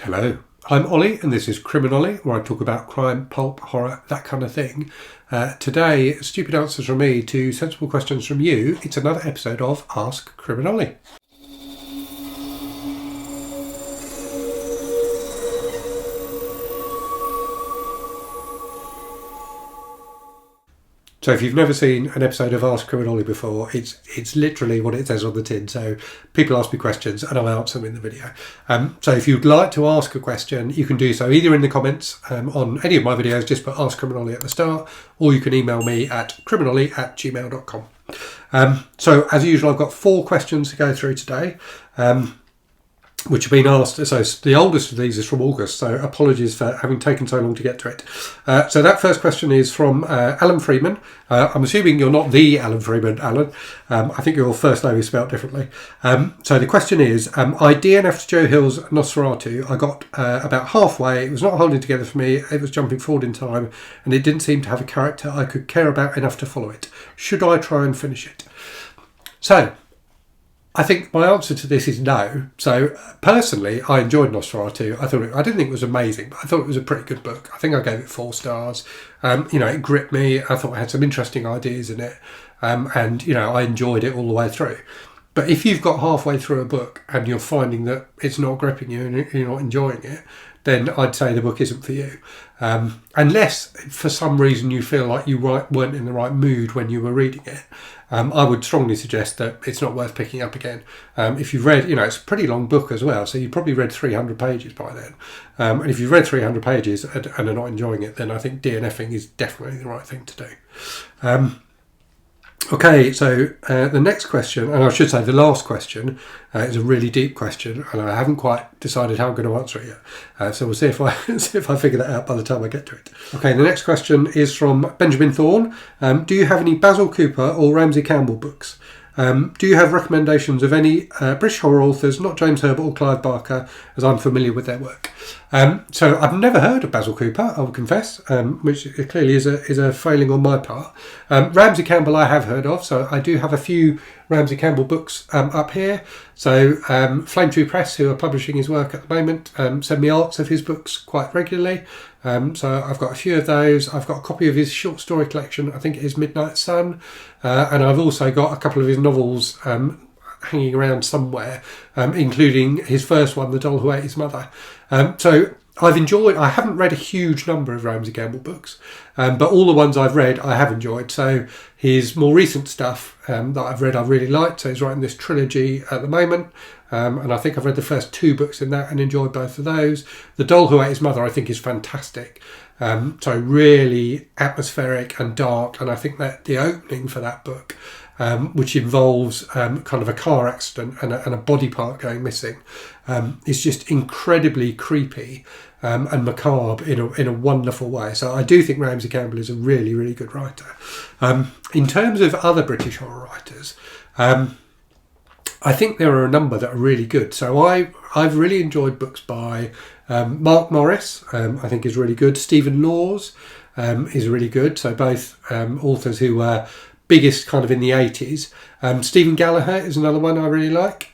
Hello, I'm Ollie and this is CriminOlly, where I talk about crime, pulp, horror, that kind of thing. Today, stupid answers from me to sensible questions from you. It's another episode of Ask CriminOlly. So if you've never seen an episode of Ask CriminOlly before, it's literally what it says on the tin. So people ask me questions and I answer them in the video. So if you'd like to ask a question, you can do so either in the comments on any of my videos, just put Ask CriminOlly at the start, or you can email me at criminolly@gmail.com. So as usual, I've got 4 questions to go through today. Which have been asked. So the oldest of these is from August, so apologies for having taken so long to get to it. So that first question is from Alan Freeman. I'm assuming you're not the Alan Freeman, Alan. I think your first name is spelled differently. So the question is, I DNF'd Joe Hill's Nosferatu. I got about halfway. It was not holding together for me. It was jumping forward in time, and it didn't seem to have a character I could care about enough to follow it. Should I try and finish it? So I think my answer to this is no. So personally, I enjoyed Nosferatu. I didn't think it was amazing, but I thought it was a pretty good book. I think I gave it 4 stars. It gripped me. I thought it had some interesting ideas in it, and I enjoyed it all the way through. But if you've got halfway through a book and you're finding that it's not gripping you and you're not enjoying it, then I'd say the book isn't for you. Unless for some reason you feel like you weren't in the right mood when you were reading it. I would strongly suggest that it's not worth picking up again. If you've read, it's a pretty long book as well, so you've probably read 300 pages by then. And if you've read 300 pages and are not enjoying it, then I think DNFing is definitely the right thing to do. Okay, so the next question, and I should say the last question, is a really deep question, and I haven't quite decided how I'm going to answer it yet. So we'll see if I figure that out by the time I get to it. Okay, the next question is from Benjamin Thorne. Do you have any Basil Cooper or Ramsey Campbell books? Do you have recommendations of any British horror authors, not James Herbert or Clive Barker, as I'm familiar with their work? So I've never heard of Basil Cooper, I will confess, which clearly is a failing on my part. Ramsey Campbell I have heard of, so I do have a few Ramsey Campbell books up here. So Flame Tree Press, who are publishing his work at the moment, send me arts of his books quite regularly. So I've got a few of those. I've got a copy of his short story collection, I think it is Midnight Sun, and I've also got a couple of his novels hanging around somewhere, including his first one, The Doll Who Ate His Mother. So I haven't read a huge number of Ramsey Campbell books, but all the ones I've read I have enjoyed. So his more recent stuff that I've read I really liked. So he's writing this trilogy at the moment, and I think I've read the first 2 books in that and enjoyed both of those. The Doll Who Ate His Mother I think is fantastic. So really atmospheric and dark, and I think that the opening for that book, which involves kind of a car accident and a body part going missing, is just incredibly creepy and macabre in a wonderful way. So I do think Ramsey Campbell is a really, really good writer. In terms of other British horror writers, I think there are a number that are really good. So I've really enjoyed books by Mark Morris, I think is really good. Stephen Laws is really good. So both authors who were biggest kind of in the 80s. Stephen Gallagher is another one I really like.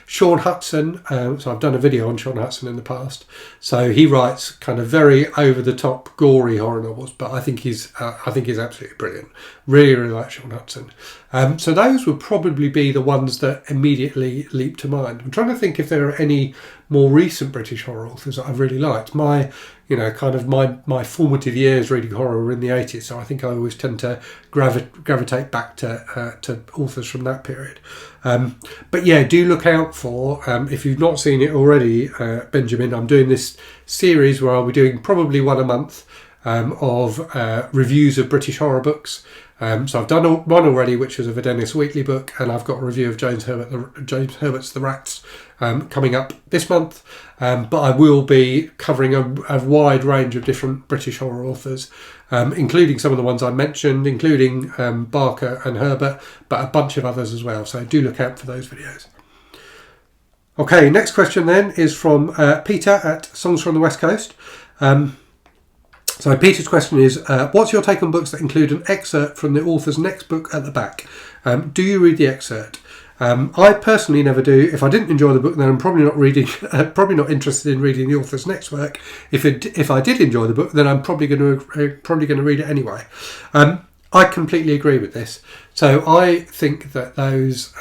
Sean Hudson, so I've done a video on Sean Hudson in the past. So he writes kind of very over-the-top, gory horror novels, but I think he's absolutely brilliant. Really, really like Sean Hudson. So those would probably be the ones that immediately leap to mind. I'm trying to think if there are any more recent British horror authors that I've really liked. My formative years reading horror were in the 80s, so I think I always tend to gravitate back to authors from that period. But yeah, do look out for, if you've not seen it already, Benjamin, I'm doing this series where I'll be doing probably one a month of reviews of British horror books. So I've done one already, which was of a Dennis Wheatley book, and I've got a review of James Herbert's The Rats coming up this month. But I will be covering a wide range of different British horror authors, including some of the ones I mentioned, including Barker and Herbert, but a bunch of others as well. So do look out for those videos. Okay, next question then is from Peter at Songs from the West Coast. So Peter's question is, what's your take on books that include an excerpt from the author's next book at the back? Do you read the excerpt? I personally never do. If I didn't enjoy the book, then I'm probably not reading, probably not interested in reading the author's next work. If I did enjoy the book, then I'm probably going to read it anyway. I completely agree with this. So I think that those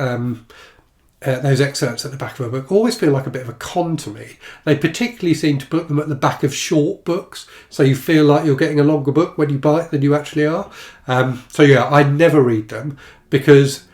excerpts at the back of a book always feel like a bit of a con to me. They particularly seem to put them at the back of short books, so you feel like you're getting a longer book when you buy it than you actually are. So yeah, I never read them because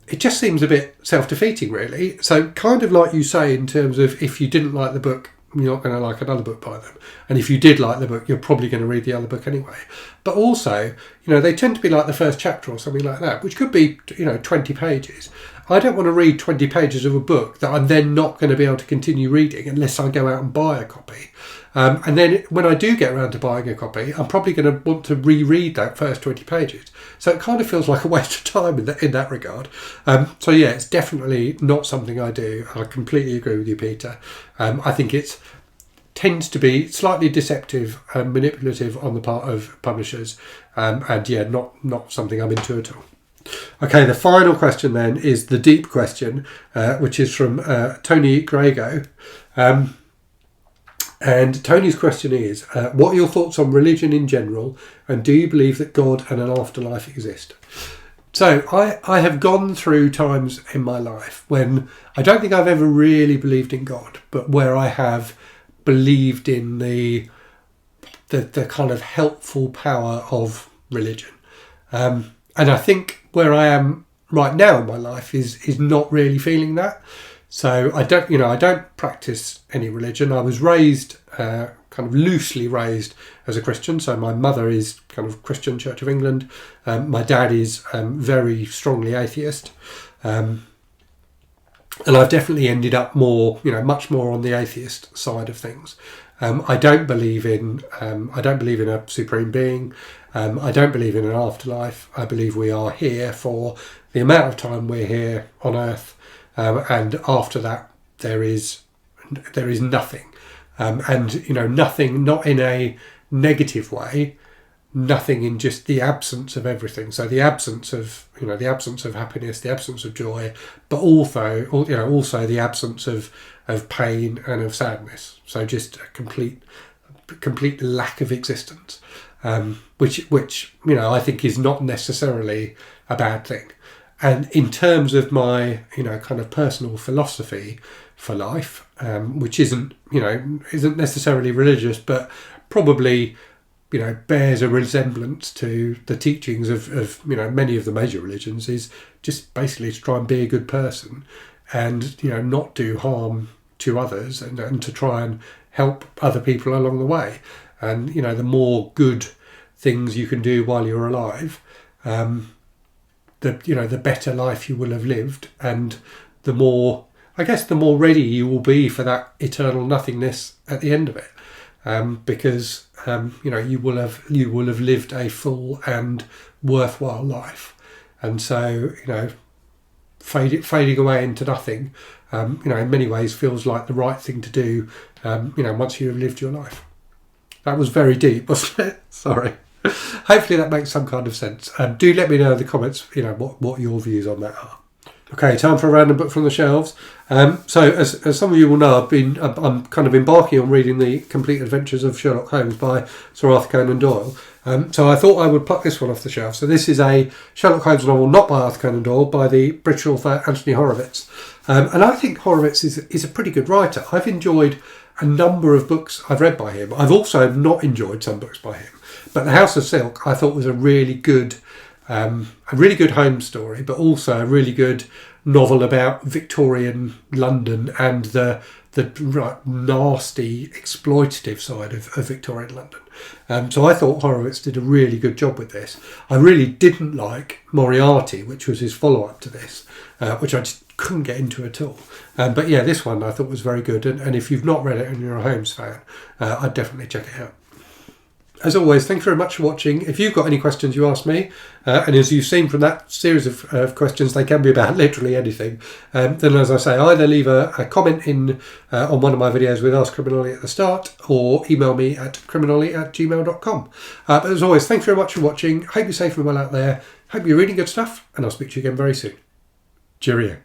it just seems a bit self-defeating, really. So kind of like you say, in terms of if you didn't like the book, you're not going to like another book by them. And if you did like the book, you're probably going to read the other book anyway. But also, they tend to be like the first chapter or something like that, which could be, 20 pages. I don't want to read 20 pages of a book that I'm then not going to be able to continue reading unless I go out and buy a copy. And then when I do get around to buying a copy, I'm probably going to want to reread that first 20 pages. So it kind of feels like a waste of time in that regard. So yeah, it's definitely not something I do. I completely agree with you, Peter. I think it tends to be slightly deceptive and manipulative on the part of publishers. And yeah, not something I'm into at all. Okay, the final question then is the deep question, which is from Tony Grego. And Tony's question is, what are your thoughts on religion in general, and do you believe that God and an afterlife exist? So I have gone through times in my life when I don't think I've ever really believed in God, but where I have believed in the kind of helpful power of religion. And I think where I am right now in my life is not really feeling that. So I don't practice any religion. I was raised, kind of loosely raised as a Christian. So my mother is kind of Christian, Church of England. My dad is very strongly atheist. And I've definitely ended up much more on the atheist side of things. I don't believe in a supreme being. I don't believe in an afterlife. I believe we are here for the amount of time we're here on Earth, and after that there is nothing. And nothing, not in a negative way, nothing in just the absence of everything. So the absence of happiness, the absence of joy, but also the absence of pain and of sadness. So just a complete lack of existence, which I think is not necessarily a bad thing. And in terms of my kind of personal philosophy for life, which isn't necessarily religious, but probably bears a resemblance to the teachings of many of the major religions, is just basically to try and be a good person and not do harm to others, and to try and help other people along the way. And the more good things you can do while you're alive, the better life you will have lived, and the more ready you will be for that eternal nothingness at the end of it, because you will have lived a full and worthwhile life. And so fading away into nothing, in many ways feels like the right thing to do, once you have lived your life. That was very deep, wasn't it? Sorry. Hopefully that makes some kind of sense. Do let me know in the comments, what your views on that are. Okay, time for a random book from the shelves. So as some of you will know, I'm kind of embarking on reading The Complete Adventures of Sherlock Holmes by Sir Arthur Conan Doyle. So I thought I would pluck this one off the shelf. So this is a Sherlock Holmes novel, not by Arthur Conan Doyle, by the British author Anthony Horowitz. And I think Horowitz is a pretty good writer. I've enjoyed a number of books I've read by him. I've also not enjoyed some books by him. But The House of Silk I thought was a really good home story, but also a really good novel about Victorian London and the nasty, exploitative side of Victorian London. So I thought Horowitz did a really good job with this. I really didn't like Moriarty, which was his follow-up to this, which I just couldn't get into at all. But yeah, this one I thought was very good. And if you've not read it and you're a Holmes fan, I'd definitely check it out. As always, thanks very much for watching. If you've got any questions, you ask me. And as you've seen from that series of questions, they can be about literally anything. Then, as I say, either leave a comment in on one of my videos with Ask CriminOlly at the start, or email me at criminolly@gmail.com. But as always, thanks very much for watching. Hope you're safe and well out there. Hope you're reading good stuff, and I'll speak to you again very soon. Cheerio.